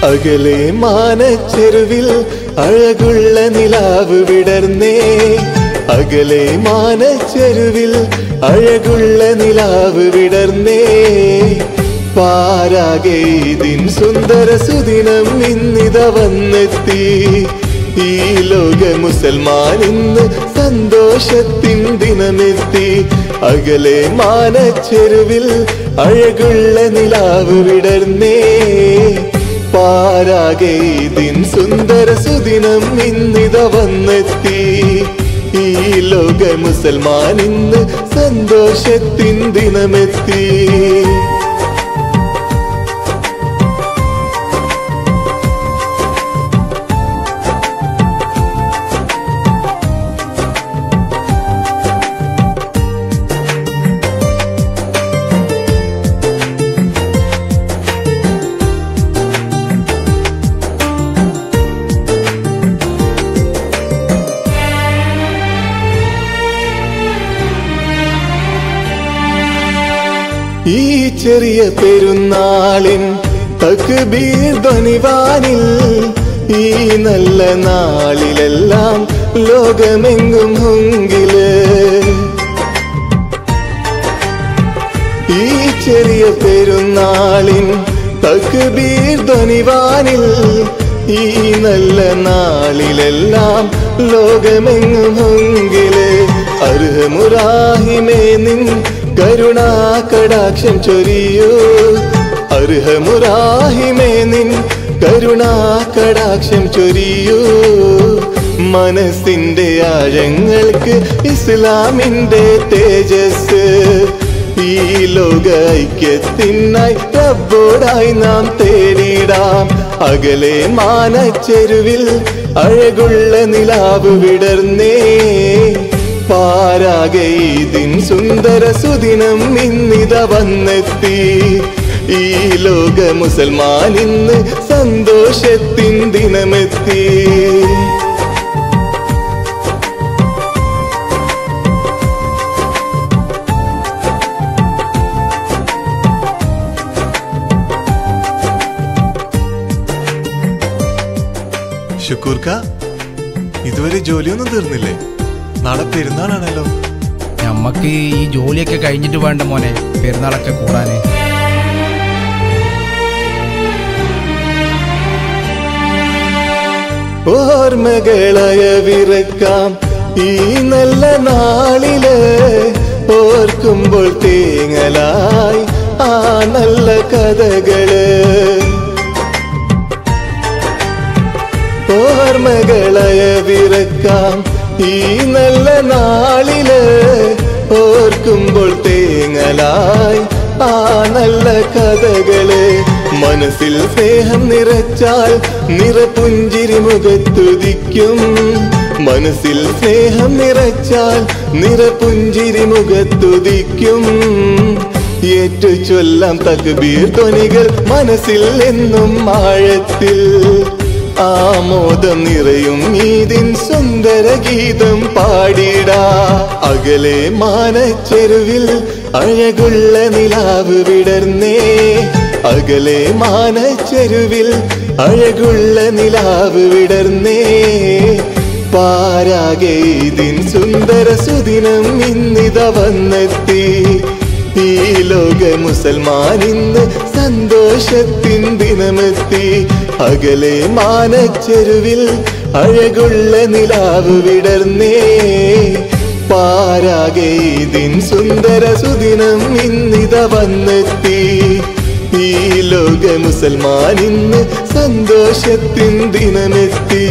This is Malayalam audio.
അകലെ മാനച്ചെരുവിൽ അഴകുള്ള നിലാവ് വിടർന്നേ അകലെ മാനച്ചെരുവിൽ അഴകുള്ള നിലാവ് വിടർന്നേ പാരാകെ ഇതിൻ സുന്ദര സുദിനം ഇന്നിത വന്നെത്തി ഈ ലോക മുസൽമാൻ ഇന്ന് സന്തോഷത്തിൻ ദിനമെത്തി അകലെ മാനച്ചെരുവിൽ അഴകുള്ള നിലാവ് വിടർന്നേ പാരാകെ ഇതിൻ സുന്ദര സുദിനം ഇന്നിത വന്നെത്തി ഈ ലോക മുസൽമാൻ ഇന്ന് സന്തോഷത്തിൻ ദിനമെത്തി ഈ ചെറിയ പെരുന്നാളിൻ തക്ബീർ ധ്വനിവാനിൽ ഈ നല്ല നാളിലെല്ലാം ലോകമെങ്ങും ഹുങ്കില് ഈ ചെറിയ പെരുന്നാളിൻ തക്ബീർ ധ്വനിവാനിൽ ഈ നല്ല നാളിലെല്ലാം ലോകമെങ്ങും ഹുങ്കില് അർഹമുറാഹിമേ നിൻ കരുണാ കടാക്ഷം ചൊരിയൂ അർഹമുറാഹിമേ നിൻ കരുണാ കടാക്ഷം ചൊരിയൂ മനസ്സിന്റെ ആഴങ്ങൾക്ക് ഇസ്ലാമിന്റെ തേജസ് ഈ ലോക ഐക്യത്തിനായി റബ്ബോടായി നാം തേടിടാം അകലെ മാനച്ചെരുവിൽ അഴകുള്ള നിലാവ് വിടർന്നേ പാരാകെ ഇതിൻ സുന്ദര സുദിനം ഇന്നിത വന്നെത്തി ഈ ലോക മുസൽമാൻ ഇന്ന് സന്തോഷത്തിൻ ദിനമെത്തി ശുക്കൂർക്ക ഇതുവരെ ജോലിയൊന്നും തീർന്നില്ലേ നാളെ പെരുന്നാളാണല്ലോ നമ്മക്ക് ഈ ജോലിയൊക്കെ കഴിഞ്ഞിട്ട് വേണ്ട മോനെ പെരുന്നാളൊക്കെ കൂടാന് ഓർമ്മകളയവിറക്കാം ഈ നല്ല നാളില് ഓർക്കുമ്പോൾ തേങ്ങലായി ആ നല്ല കഥകള് ഓർമ്മകളയവിറക്കാം ഈ നല്ല നാളില് ഓർക്കുമ്പോൾ തേങ്ങലായി ആ നല്ല കഥകള് മനസ്സിൽ സ്നേഹം നിറച്ചാൽ നിറപുഞ്ചിരി മുഖത്തുദിക്കും മനസ്സിൽ സ്നേഹം നിറച്ചാൽ നിറപുഞ്ചിരി മുഖത്തുദിക്കും ഏറ്റു ചൊല്ലാം തക്ബീർ ധ്വനികൾ മനസ്സിൽ എന്നും ആഴത്തിൽ ആമോദം നിറയും ഈദിൻ സുന്ദര ഗീതം പാടിടാ അകലെ മാനച്ചെരുവിൽ അഴകുള്ള നിലാവ് വിടർന്നേ അകലെ മാനച്ചെരുവിൽ അഴകുള്ള നിലാവ് വിടർന്നേ പാരാകെ ഇതിൻ സുന്ദര സുദിനം ഇന്നിത വന്നെത്തി ഈ ലോക മുസൽമാൻ ഇന്ന് സന്തോഷത്തിൻ ദിനമെത്തി അകലെ മാനച്ചെരുവിൽ അഴകുള്ള നിലാവ് വിടർന്നേ പാരാകെ ഇതിൻ സുന്ദര സുദിനം ഇന്നിത വന്നെത്തി ഈ ലോക മുസൽമാൻ ഇന്ന് സന്തോഷത്തിൻ ദിനമെത്തി